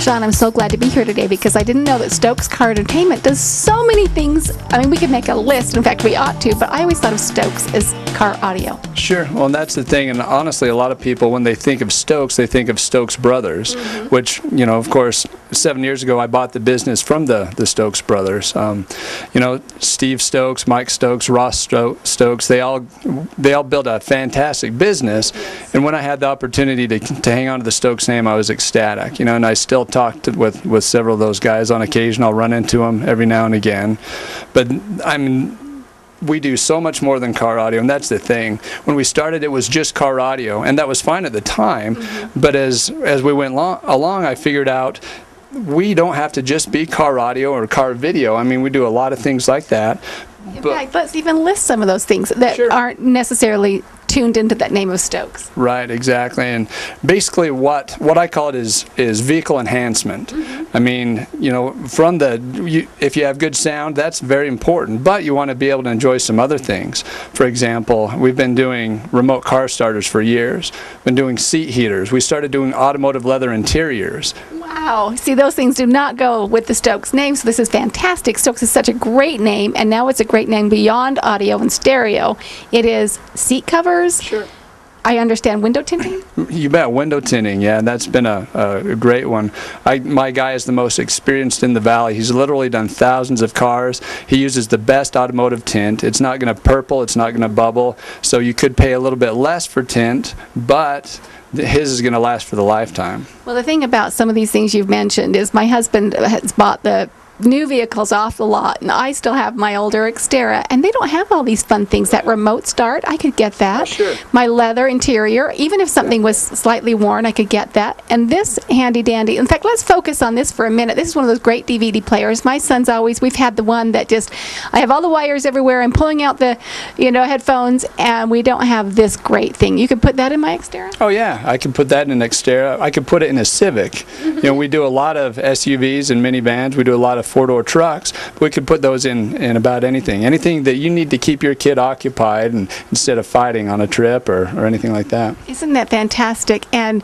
Sean, I'm so glad to be here today because I didn't know that Stokes Car Entertainment does so many things. I mean, we could make a list. In fact, we ought to, but I always thought of Stokes as car audio. Sure. Well, and that's the thing. And honestly, a lot of people, when they think of Stokes, they think of Stokes Brothers, which, you know, of course, 7 years ago, I bought the business from the Stokes Brothers. You know, Steve Stokes, Mike Stokes, Ross Stokes, they all built a fantastic business. And when I had the opportunity to hang on to the Stokes name, I was ecstatic. You know, and I still talk with several of those guys on occasion. I'll run into them every now and again. But I mean, we do so much more than car audio, and that's the thing. When we started, it was just car audio, and that was fine at the time. But as we went along, I figured out we don't have to just be car audio or car video. I mean, we do a lot of things like that. In fact, let's even list some of those things that aren't necessarily tuned into that name of Stokes. Right, exactly. And basically what I call it is vehicle enhancement. I mean, you know, from if you have good sound, that's very important, but you want to be able to enjoy some other things. For example, we've been doing remote car starters for years, been doing seat heaters. We started doing automotive leather interiors. Wow. See, those things do not go with the Stokes name, so this is fantastic. Stokes is such a great name, and now it's a great name beyond audio and stereo. It is seat covers. Sure. I understand window tinting? You bet, window tinting, yeah, that's been a great one. My guy is the most experienced in the valley. He's literally done thousands of cars. He uses the best automotive tint. It's not going to purple, it's not going to bubble, so you could pay a little bit less for tint, but his is going to last for the lifetime. Well, the thing about some of these things you've mentioned is my husband has bought the new vehicles off the lot, and I still have my older Xterra, and they don't have all these fun things. That remote start, I could get that. Sure. My leather interior, even if something was slightly worn, I could get that. And this handy dandy, in fact, let's focus on this for a minute. This is one of those great DVD players. My son's we've had the one that just, I have all the wires everywhere. I'm pulling out the, headphones, and we don't have this great thing. You could put that in my Xterra? Oh yeah, I can put that in an Xterra. I could put it in a Civic. You know, we do a lot of SUVs and minivans. We do a lot of four-door trucks. We could put those in about anything that you need to keep your kid occupied, and instead of fighting on a trip or anything like that. Isn't that fantastic? And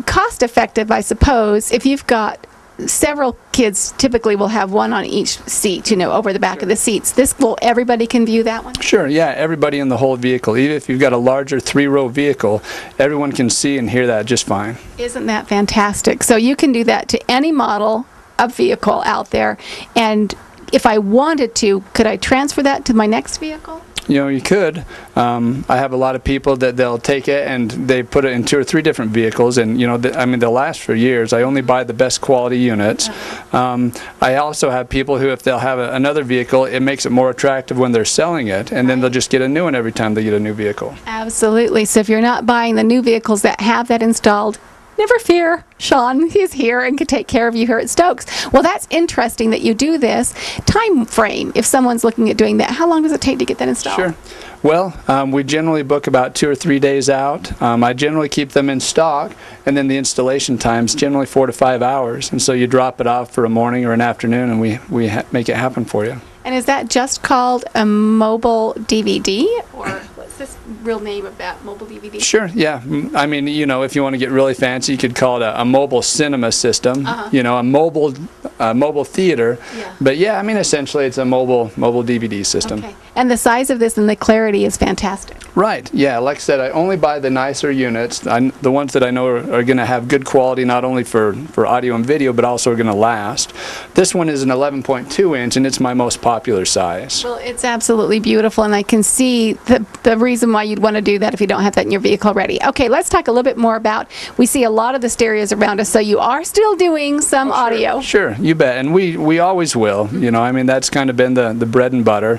cost effective, I suppose. If you've got several kids, typically will have one on each seat, over the back of the seats. Everybody can view that one? Sure, yeah, everybody in the whole vehicle. Even if you've got a larger 3-row vehicle, everyone can see and hear that just fine. Isn't that fantastic? So you can do that to any model of vehicle out there, and if I wanted to, could I transfer that to my next vehicle? You could. I have a lot of people that they'll take it and they put it in 2 or 3 different vehicles, and they'll last for years. I only buy the best quality units. I also have people who, if they'll have another vehicle, it makes it more attractive when they're selling it, and then they'll just get a new one every time they get a new vehicle. Absolutely. So if you're not buying the new vehicles that have that installed, never fear, Sean, he's here and can take care of you here at Stokes. Well, that's interesting that you do this. Time frame, if someone's looking at doing that, how long does it take to get that installed? Sure. Well, we generally book about 2 or 3 days out. I generally keep them in stock, and then the installation time's generally 4 to 5 hours. And so you drop it off for a morning or an afternoon, and we make it happen for you. And is that just called a mobile DVD, or what's this real name of that, mobile DVD? Sure, yeah. I mean, if you want to get really fancy, you could call it a mobile cinema system, a mobile theater. Yeah. But yeah, I mean, essentially it's a mobile DVD system. Okay. And the size of this and the clarity is fantastic. Right, yeah. Like I said, I only buy the nicer units, the ones that I know are going to have good quality, not only for audio and video, but also are going to last. This one is an 11.2 inch, and it's my most popular size. Well, it's absolutely beautiful, and I can see the reason why you'd want to do that if you don't have that in your vehicle already. Okay, let's talk a little bit more about, we see a lot of the stereos around us, so you are still doing some audio. Sure, you bet, and we always will. I mean, that's kind of been the bread and butter.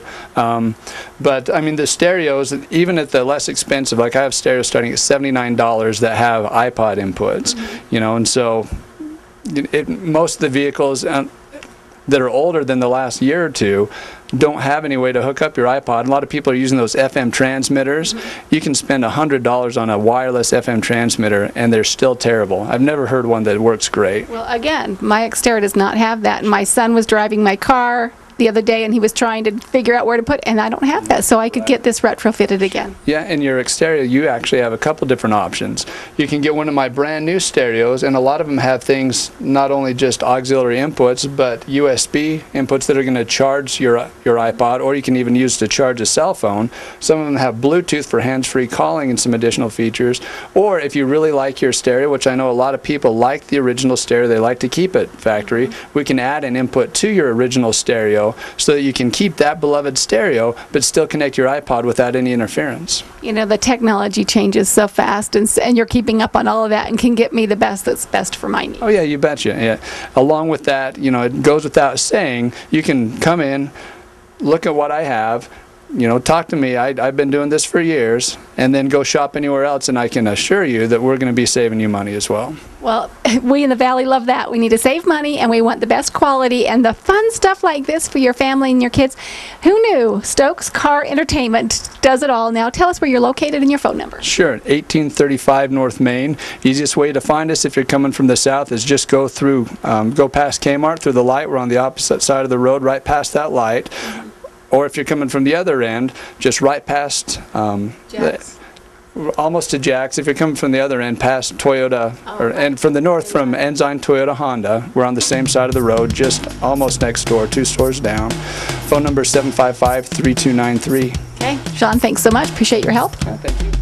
But I mean, the stereos, even at the less expensive, like I have stereos starting at $79 that have iPod inputs, and so most of the vehicles that are older than the last year or two don't have any way to hook up your iPod. A lot of people are using those FM transmitters. You can spend $100 on a wireless FM transmitter, and they're still terrible. I've never heard one that works great. Well, again, my Xterra does not have that. My son was driving my car, the other day, and he was trying to figure out where to put it, and I don't have that, so I could get this retrofitted again. Yeah, in your exterior, you actually have a couple different options. You can get one of my brand new stereos, and a lot of them have things, not only just auxiliary inputs, but USB inputs that are going to charge your iPod, or you can even use to charge a cell phone. Some of them have Bluetooth for hands-free calling and some additional features. Or if you really like your stereo, which I know a lot of people like the original stereo, they like to keep it factory, we can add an input to your original stereo so that you can keep that beloved stereo but still connect your iPod without any interference. You know, the technology changes so fast, and you're keeping up on all of that and can get me the best that's best for my needs. Oh yeah, you betcha. Yeah. Along with that, you know, it goes without saying, you can come in, look at what I have, you know, talk to me. I've been doing this for years, and then go shop anywhere else, and I can assure you that we're going to be saving you money as well. Well, we in the Valley love that. We need to save money, and we want the best quality and the fun stuff like this for your family and your kids. Who knew? Stokes Car Entertainment does it all. Now, tell us where you're located and your phone number. Sure. 1835 North Main. Easiest way to find us if you're coming from the south is just go through, go past Kmart through the light. We're on the opposite side of the road, right past that light. Or if you're coming from the other end, just right past, almost to Jack's. If you're coming from the other end, past Toyota, and from the north, from Ensign Toyota Honda, we're on the same side of the road, just almost next door, 2 stores down. Phone number is 755-3293. Okay. Sean, thanks so much. Appreciate your help. Thank you.